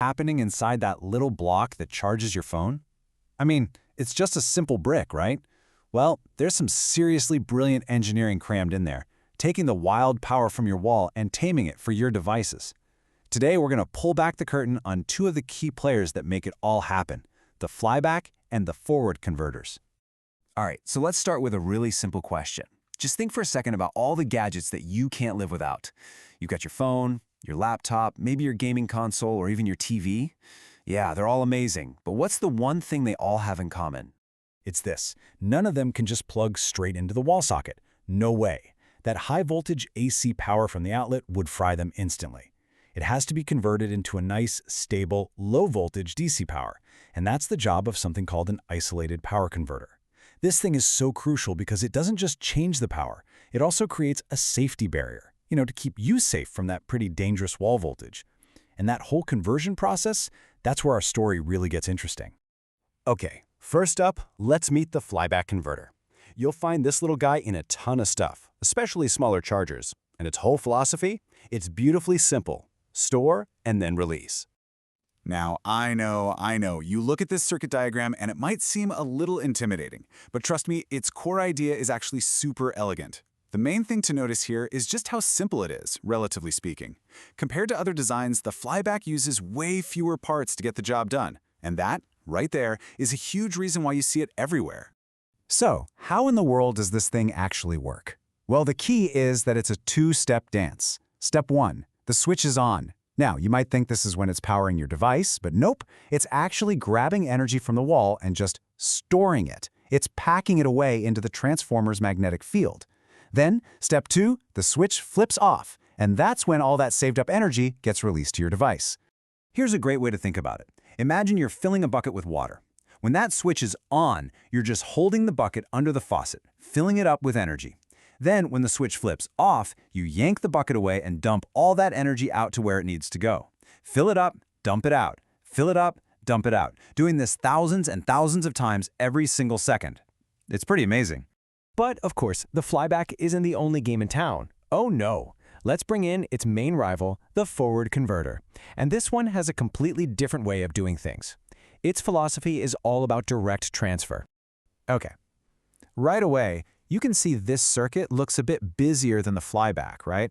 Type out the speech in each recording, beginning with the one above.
happening inside that little block that charges your phone? I mean, it's just a simple brick, right? Well, there's some seriously brilliant engineering crammed in there, taking the wild power from your wall and taming it for your devices. Today, we're going to pull back the curtain on two of the key players that make it all happen, the flyback and the forward converters. All right, so let's start with a really simple question. Just think for a second about all the gadgets that you can't live without. You've got your phone, your laptop, maybe your gaming console, or even your TV. Yeah, they're all amazing, but what's the one thing they all have in common? It's this. None of them can just plug straight into the wall socket. No way. That high-voltage AC power from the outlet would fry them instantly. It has to be converted into a nice, stable, low-voltage DC power, and that's the job of something called an isolated power converter. This thing is so crucial because it doesn't just change the power, it also creates a safety barrier, to keep you safe from that pretty dangerous wall voltage. And that whole conversion process, that's where our story really gets interesting. Okay, first up, let's meet the flyback converter. You'll find this little guy in a ton of stuff, especially smaller chargers. And its whole philosophy? It's beautifully simple. Store and then release. Now, I know, you look at this circuit diagram and it might seem a little intimidating, but trust me, its core idea is actually super elegant. The main thing to notice here is just how simple it is, relatively speaking. Compared to other designs, the flyback uses way fewer parts to get the job done, and that, right there, is a huge reason why you see it everywhere. So, how in the world does this thing actually work? Well, the key is that it's a two-step dance. Step 1, the switch is on. Now, you might think this is when it's powering your device, but nope, it's actually grabbing energy from the wall and just storing it. It's packing it away into the transformer's magnetic field. Then, step 2, the switch flips off, and that's when all that saved up energy gets released to your device. Here's a great way to think about it. Imagine you're filling a bucket with water. When that switch is on, you're just holding the bucket under the faucet, filling it up with energy. Then, when the switch flips off, you yank the bucket away and dump all that energy out to where it needs to go. Fill it up, dump it out. Fill it up, dump it out. Doing this thousands and thousands of times every single second. It's pretty amazing. But, of course, the flyback isn't the only game in town. Oh no! Let's bring in its main rival, the forward converter. And this one has a completely different way of doing things. Its philosophy is all about direct transfer. Okay. Right away, you can see this circuit looks a bit busier than the flyback, right?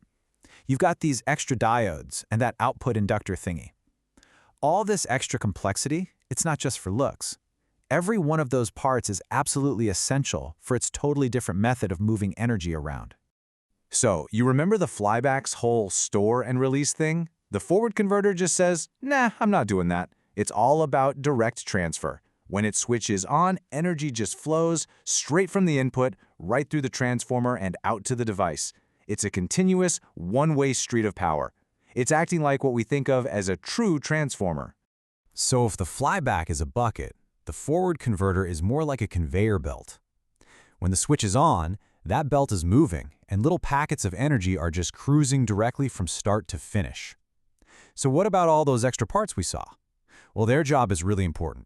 You've got these extra diodes and that output inductor thingy. All this extra complexity, it's not just for looks. Every one of those parts is absolutely essential for its totally different method of moving energy around. So, you remember the flyback's whole store and release thing? The forward converter just says, nah, I'm not doing that. It's all about direct transfer. When it switches on, energy just flows straight from the input, right through the transformer and out to the device. It's a continuous, one-way street of power. It's acting like what we think of as a true transformer. So if the flyback is a bucket, the forward converter is more like a conveyor belt. When the switch is on, that belt is moving, and little packets of energy are just cruising directly from start to finish. So what about all those extra parts we saw? Well, their job is really important.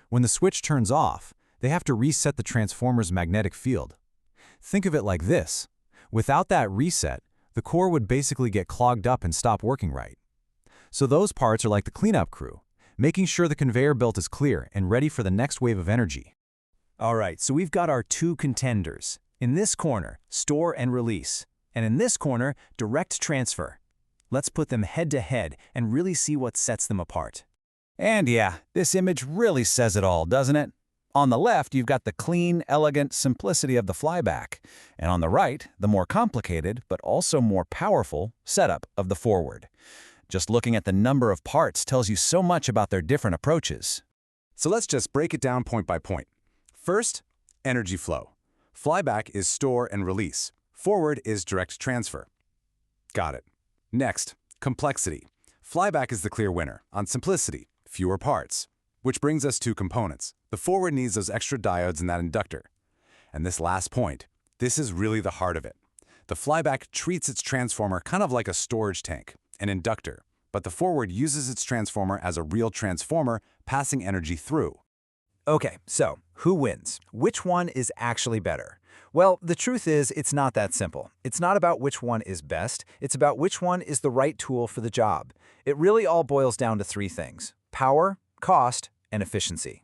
When the switch turns off, they have to reset the transformer's magnetic field. Think of it like this. Without that reset, the core would basically get clogged up and stop working right. So those parts are like the cleanup crew, making sure the conveyor belt is clear and ready for the next wave of energy. All right, so we've got our two contenders. In this corner, store and release. And in this corner, direct transfer. Let's put them head to head and really see what sets them apart. And yeah, this image really says it all, doesn't it? On the left, you've got the clean, elegant simplicity of the flyback. And on the right, the more complicated, but also more powerful, setup of the forward. Just looking at the number of parts tells you so much about their different approaches. So let's just break it down point by point. First, energy flow. Flyback is store and release. Forward is direct transfer. Got it. Next, complexity. Flyback is the clear winner on simplicity, fewer parts. Which brings us to components. The forward needs those extra diodes in that inductor. And this last point, this is really the heart of it. The flyback treats its transformer kind of like a storage tank, an inductor, but the forward uses its transformer as a real transformer, passing energy through. Okay, so who wins? Which one is actually better? Well, the truth is, it's not that simple. It's not about which one is best, it's about which one is the right tool for the job. It really all boils down to three things: power, cost, and efficiency.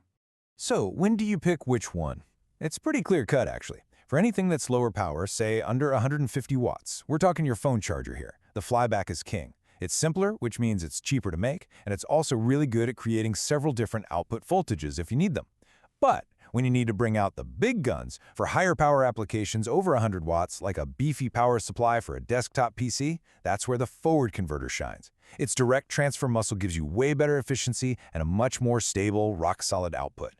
So, when do you pick which one? It's pretty clear-cut, actually. For anything that's lower power, say under 150 watts, we're talking your phone charger here, the Flyback is king. It's simpler, which means it's cheaper to make, and it's also really good at creating several different output voltages if you need them. But when you need to bring out the big guns for higher power applications over 100 watts, like a beefy power supply for a desktop PC, that's where the forward converter shines. Its direct transfer muscle gives you way better efficiency and a much more stable, rock-solid output.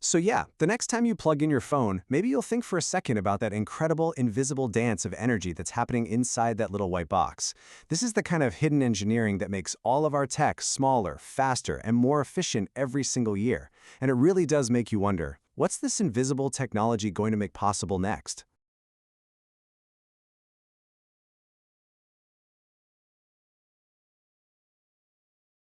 So yeah, the next time you plug in your phone, maybe you'll think for a second about that incredible invisible dance of energy that's happening inside that little white box. This is the kind of hidden engineering that makes all of our tech smaller, faster, and more efficient every single year. And it really does make you wonder, what's this invisible technology going to make possible next?